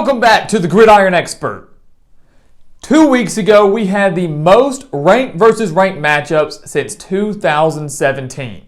Welcome back to the Gridiron Expert. 2 weeks ago, we had the most ranked versus ranked matchups since 2017.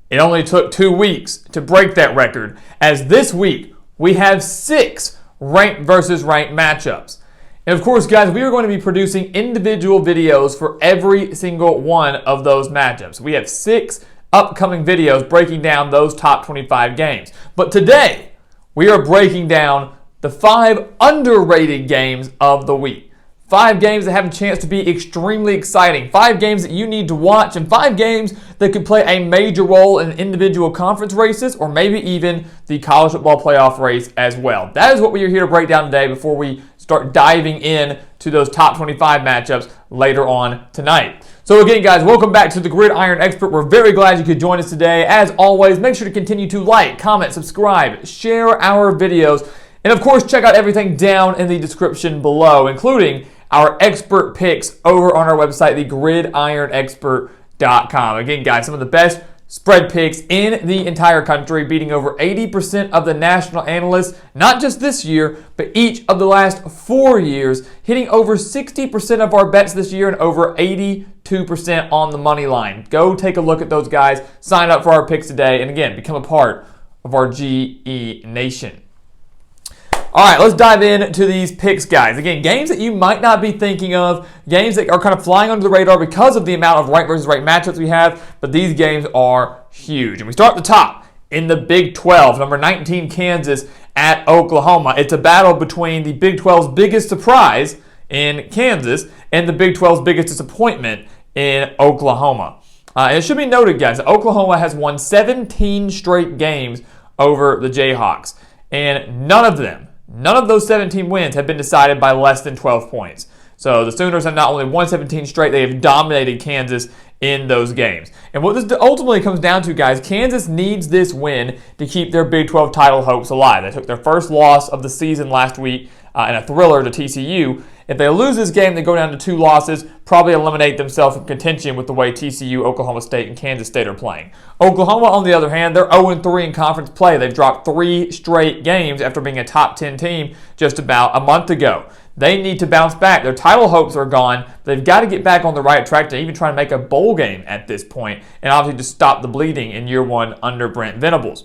It only took 2 weeks to break that record, as this week we have 6 ranked versus ranked matchups. And of course, guys, we are going to be producing individual videos for every single one of those matchups. We have 6 upcoming videos breaking down those top 25 games. But today, we are breaking down the 5 underrated games of the week. 5 games that have a chance to be extremely exciting. 5 games that you need to watch, and 5 games that could play a major role in individual conference races or maybe even the college football playoff race as well. That is what we are here to break down today before we start diving in to those top 25 matchups later on tonight. So again, guys, welcome back to the Gridiron Expert. We're very glad you could join us today. As always, make sure to continue to like, comment, subscribe, share our videos, and of course, check out everything down in the description below, including our expert picks over on our website, thegridironexpert.com. Again, guys, some of the best spread picks in the entire country, beating over 80% of the national analysts, not just this year, but each of the last 4 years, hitting over 60% of our bets this year and over 82% on the money line. Go take a look at those guys, sign up for our picks today, and again, become a part of our GE Nation. All right, let's dive into these picks, guys. Again, games that you might not be thinking of, games that are kind of flying under the radar because of the amount of right versus right matchups we have, but these games are huge. And we start at the top in the Big 12, number 19 Kansas at Oklahoma. It's a battle between the Big 12's biggest surprise in Kansas and the Big 12's biggest disappointment in Oklahoma. And it should be noted, guys, that Oklahoma has won 17 straight games over the Jayhawks, and none of those 17 wins have been decided by less than 12 points. So the Sooners have not only won 17 straight, they have dominated Kansas in those games. And what this ultimately comes down to, guys, Kansas needs this win to keep their Big 12 title hopes alive. They took their first loss of the season last week in a thriller to TCU. If they lose this game, they go down to 2 losses, probably eliminate themselves from contention with the way TCU, Oklahoma State, and Kansas State are playing. Oklahoma, on the other hand, they're 0-3 in conference play. They've dropped 3 straight games after being a top 10 team just about a month ago. They need to bounce back. Their title hopes are gone. They've got to get back on the right track to even try to make a bowl game at this point, and obviously just stop the bleeding in year 1 under Brent Venables.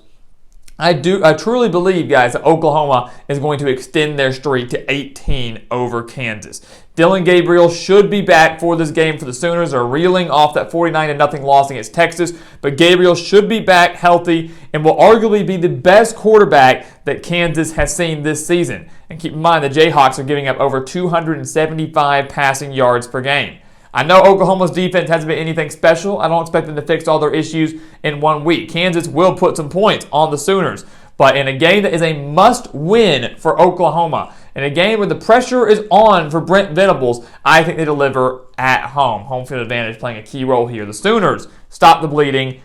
I truly believe, guys, that Oklahoma is going to extend their streak to 18 over Kansas. Dillon Gabriel should be back for this game for the Sooners. They're reeling off that 49-0 loss against Texas, but Gabriel should be back healthy and will arguably be the best quarterback that Kansas has seen this season. And keep in mind, the Jayhawks are giving up over 275 passing yards per game. I know Oklahoma's defense hasn't been anything special. I don't expect them to fix all their issues in 1 week. Kansas will put some points on the Sooners. But in a game that is a must-win for Oklahoma, in a game where the pressure is on for Brent Venables, I think they deliver at home. Home field advantage playing a key role here. The Sooners stop the bleeding,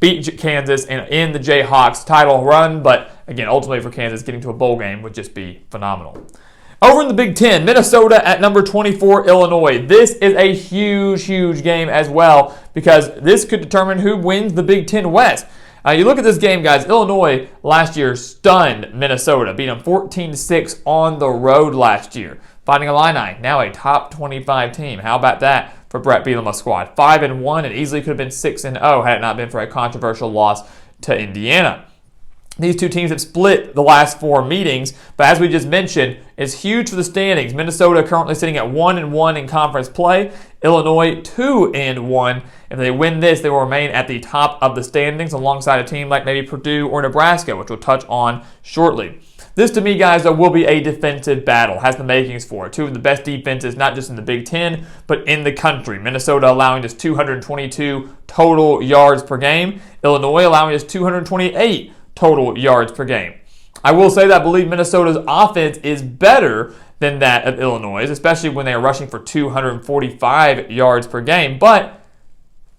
beat Kansas, and end the Jayhawks title run. But again, ultimately for Kansas, getting to a bowl game would just be phenomenal. Over in the Big 10, Minnesota at number 24, Illinois. This is a huge, huge game as well because this could determine who wins the Big 10 West. You look at this game, guys. Illinois last year stunned Minnesota, beat them 14-6 on the road last year. Fighting Illini, now a top 25 team. How about that for Brett Bielema's squad? 5-1 and easily could have been 6-0 had it not been for a controversial loss to Indiana. These two teams have split the last 4 meetings, but as we just mentioned, it's huge for the standings. Minnesota currently sitting at 1-1 in conference play. Illinois 2-1. If they win this, they will remain at the top of the standings alongside a team like maybe Purdue or Nebraska, which we'll touch on shortly. This, to me, guys, will be a defensive battle. Has the makings for it. 2 of the best defenses, not just in the Big 10, but in the country. Minnesota allowing just 222 total yards per game. Illinois allowing just 228 total yards per game. I will say that I believe Minnesota's offense is better than that of Illinois', especially when they are rushing for 245 yards per game. But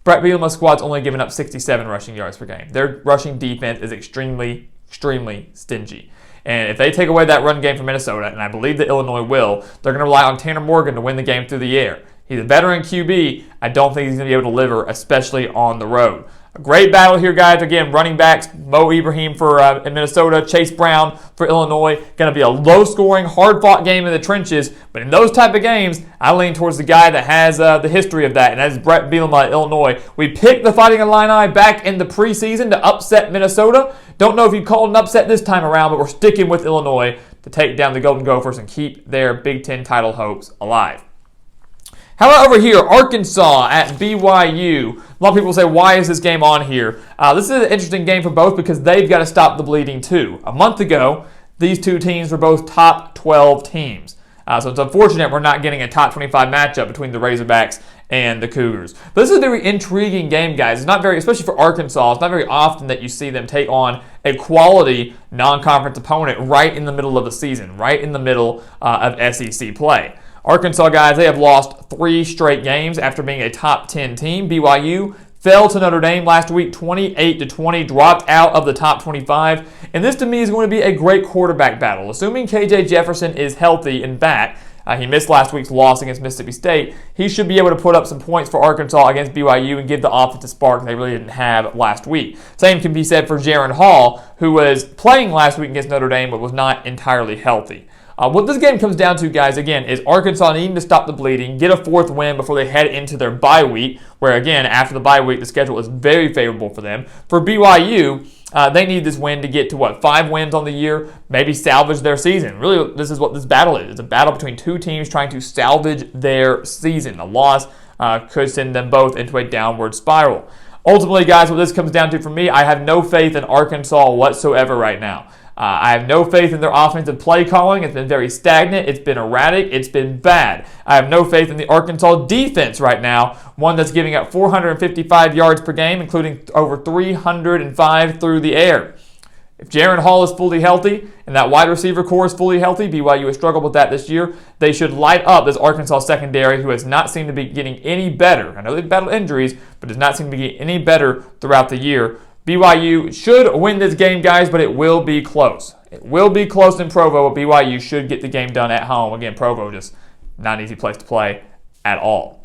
Brett Bielema's squad's only given up 67 rushing yards per game. Their rushing defense is extremely, extremely stingy. And if they take away that run game from Minnesota, and I believe that Illinois will, they're going to rely on Tanner Morgan to win the game through the air. He's a veteran QB. I don't think he's going to be able to deliver, especially on the road. A great battle here, guys. Again, running backs, Mo Ibrahim for in Minnesota, Chase Brown for Illinois. Going to be a low-scoring, hard-fought game in the trenches. But in those type of games, I lean towards the guy that has the history of that, and that is Brett Bielema at Illinois. We picked the Fighting Illini back in the preseason to upset Minnesota. Don't know if you called an upset this time around, but we're sticking with Illinois to take down the Golden Gophers and keep their Big Ten title hopes alive. How about over here, Arkansas at BYU? A lot of people say, why is this game on here? This is an interesting game for both because they've got to stop the bleeding too. A month ago, these two teams were both top 12 teams. So it's unfortunate we're not getting a top 25 matchup between the Razorbacks and the Cougars. But this is a very intriguing game, guys. It's not very, especially for Arkansas, it's not very often that you see them take on a quality non-conference opponent right in the middle of the season, right in the middle of SEC play. Arkansas, guys, they have lost 3 straight games after being a top 10 team. BYU fell to Notre Dame last week 28-20, dropped out of the top 25. And this, to me, is going to be a great quarterback battle. Assuming KJ Jefferson is healthy and back, he missed last week's loss against Mississippi State, he should be able to put up some points for Arkansas against BYU and give the offense a spark they really didn't have last week. Same can be said for Jaron Hall, who was playing last week against Notre Dame but was not entirely healthy. What this game comes down to, guys, again, is Arkansas needing to stop the bleeding, get a 4th win before they head into their bye week, where, again, after the bye week, the schedule is very favorable for them. For BYU, they need this win to get to, 5 wins on the year, maybe salvage their season. Really, this is what this battle is. It's a battle between two teams trying to salvage their season. A loss could send them both into a downward spiral. Ultimately, guys, what this comes down to for me, I have no faith in Arkansas whatsoever right now. I have no faith in their offensive play calling. It's been very stagnant. It's been erratic. It's been bad. I have no faith in the Arkansas defense right now, one that's giving up 455 yards per game, including over 305 through the air. If Jaron Hall is fully healthy and that wide receiver core is fully healthy, BYU has struggled with that this year, they should light up this Arkansas secondary who has not seemed to be getting any better. I know they've battled injuries, but does not seem to be getting any better throughout the year. BYU should win this game, guys, but it will be close. It will be close in Provo, but BYU should get the game done at home. Again, Provo just not an easy place to play at all.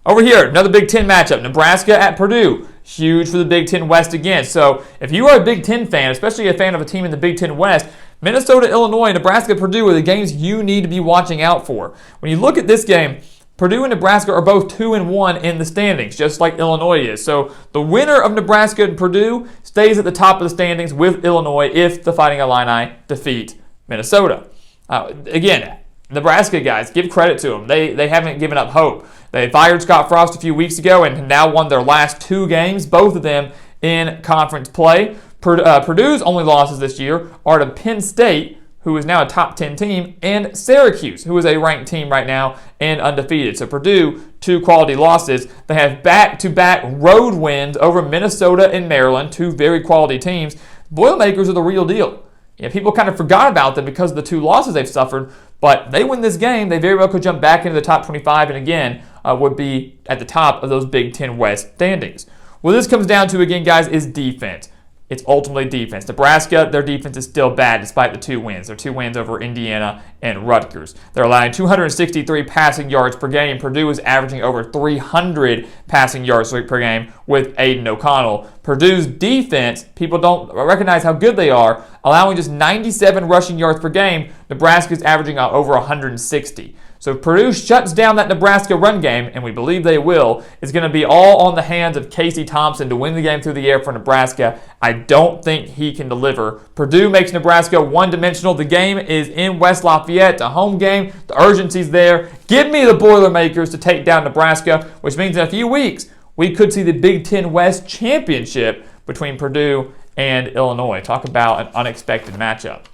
Over here, another Big Ten matchup, Nebraska at Purdue. Huge for the Big Ten West again. So if you are a Big Ten fan, especially a fan of a team in the Big Ten West, Minnesota, Illinois, Nebraska, Purdue are the games you need to be watching out for. When you look at this game, Purdue and Nebraska are both 2-1 in the standings, just like Illinois is. So the winner of Nebraska and Purdue stays at the top of the standings with Illinois if the Fighting Illini defeat Minnesota. Again, Nebraska, guys, give credit to them. They haven't given up hope. They fired Scott Frost a few weeks ago and now won their last 2 games, both of them in conference play. Purdue's only losses this year are to Penn State, who is now a top 10 team, and Syracuse, who is a ranked team right now and undefeated. So Purdue, 2 quality losses. They have back-to-back road wins over Minnesota and Maryland, 2 very quality teams. Boilermakers are the real deal. People kind of forgot about them because of the 2 losses they've suffered, but they win this game, they very well could jump back into the top 25 and again would be at the top of those Big Ten West standings. What this comes down to, again, guys, is defense. It's ultimately defense. Nebraska, their defense is still bad despite the 2 wins. Their 2 wins over Indiana and Rutgers. They're allowing 263 passing yards per game. Purdue is averaging over 300 passing yards per game with Aiden O'Connell. Purdue's defense, people don't recognize how good they are, allowing just 97 rushing yards per game. Nebraska's averaging over 160. So if Purdue shuts down that Nebraska run game, and we believe they will, it's going to be all on the hands of Casey Thompson to win the game through the air for Nebraska. I don't think he can deliver. Purdue makes Nebraska one-dimensional. The game is in West Lafayette. It's a home game. The urgency's there. Give me the Boilermakers to take down Nebraska, which means in a few weeks, we could see the Big Ten West Championship between Purdue and Illinois. Talk about an unexpected matchup.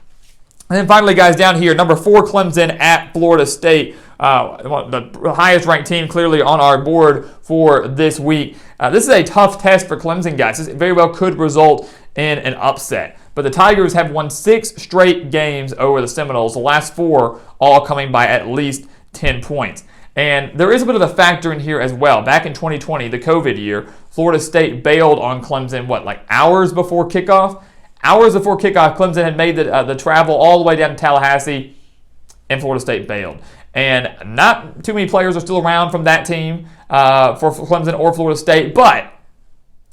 And then finally, guys, down here, number 4 Clemson at Florida State. The highest ranked team clearly on our board for this week. This is a tough test for Clemson, guys. This very well could result in an upset. But the Tigers have won 6 straight games over the Seminoles, the last 4 all coming by at least 10 points. And there is a bit of a factor in here as well. Back in 2020, the COVID year, Florida State bailed on Clemson, hours before kickoff? Hours before kickoff, Clemson had made the travel all the way down to Tallahassee, and Florida State bailed. And not too many players are still around from that team for Clemson or Florida State, but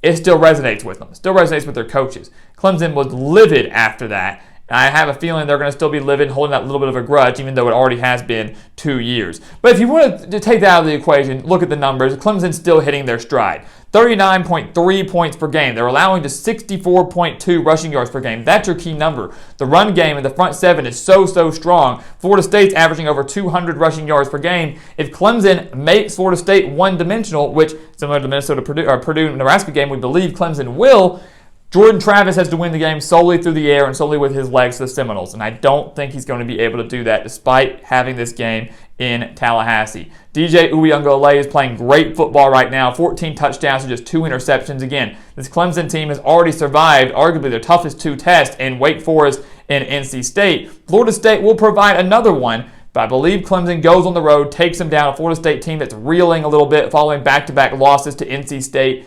it still resonates with them. It still resonates with their coaches. Clemson was livid after that. I have a feeling they're going to still be livid, holding that little bit of a grudge, even though it already has been 2 years. But if you want to take that out of the equation, look at the numbers. Clemson's still hitting their stride. 39.3 points per game. They're allowing to 64.2 rushing yards per game. That's your key number. The run game in the front seven is so strong. Florida State's averaging over 200 rushing yards per game. If Clemson makes Florida State one-dimensional, which, similar to the Purdue-Nebraska game, we believe Clemson will, Jordan Travis has to win the game solely through the air and solely with his legs to the Seminoles, and I don't think he's going to be able to do that despite having this game in Tallahassee. DJ Uiagalelei is playing great football right now, 14 touchdowns and just 2 interceptions. Again, this Clemson team has already survived arguably their toughest 2 tests in Wake Forest and NC State. Florida State will provide another one, but I believe Clemson goes on the road, takes them down, a Florida State team that's reeling a little bit following back-to-back losses to NC State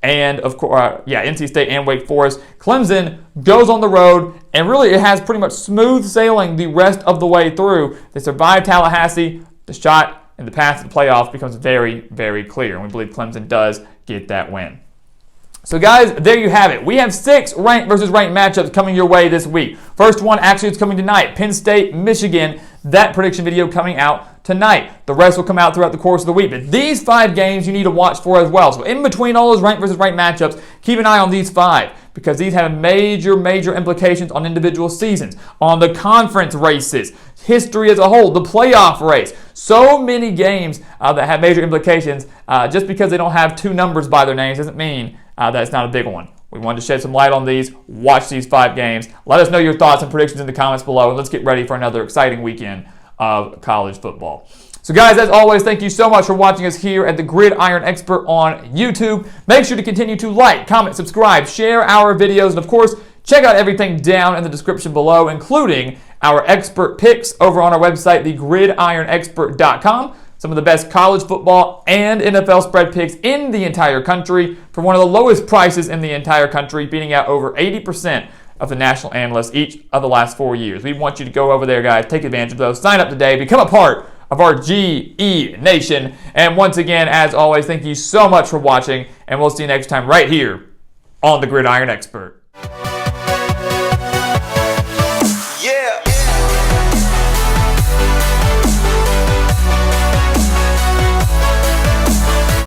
and of course, NC State and Wake Forest. Clemson goes on the road, and really it has pretty much smooth sailing the rest of the way through. They survive Tallahassee. The shot and the path to the playoffs becomes very, very clear, and we believe Clemson does get that win. So guys, there you have it. We have 6 ranked versus ranked matchups coming your way this week. First one actually is coming tonight. Penn State, Michigan. That prediction video coming out tonight. The rest will come out throughout the course of the week. But these 5 games you need to watch for as well. So in between all those ranked versus ranked matchups, keep an eye on these 5 because these have major implications on individual seasons, on the conference races, history as a whole, the playoff race. So many games that have major implications. Just because they don't have 2 numbers by their names doesn't mean that it's not a big one. We wanted to shed some light on these. Watch these 5 games. Let us know your thoughts and predictions in the comments below, and let's get ready for another exciting weekend of college football. So guys, as always, thank you so much for watching us here at the Gridiron Expert on YouTube. Make sure to continue to like, comment, subscribe, share our videos, and of course, check out everything down in the description below, including our expert picks over on our website, thegridironexpert.com. Some of the best college football and NFL spread picks in the entire country for one of the lowest prices in the entire country, beating out over 80% of the national analysts each of the last 4 years. We want you to go over there, guys. Take advantage of those. Sign up today. Become a part of our GE Nation. And once again, as always, thank you so much for watching, and we'll see you next time right here on the Gridiron Expert.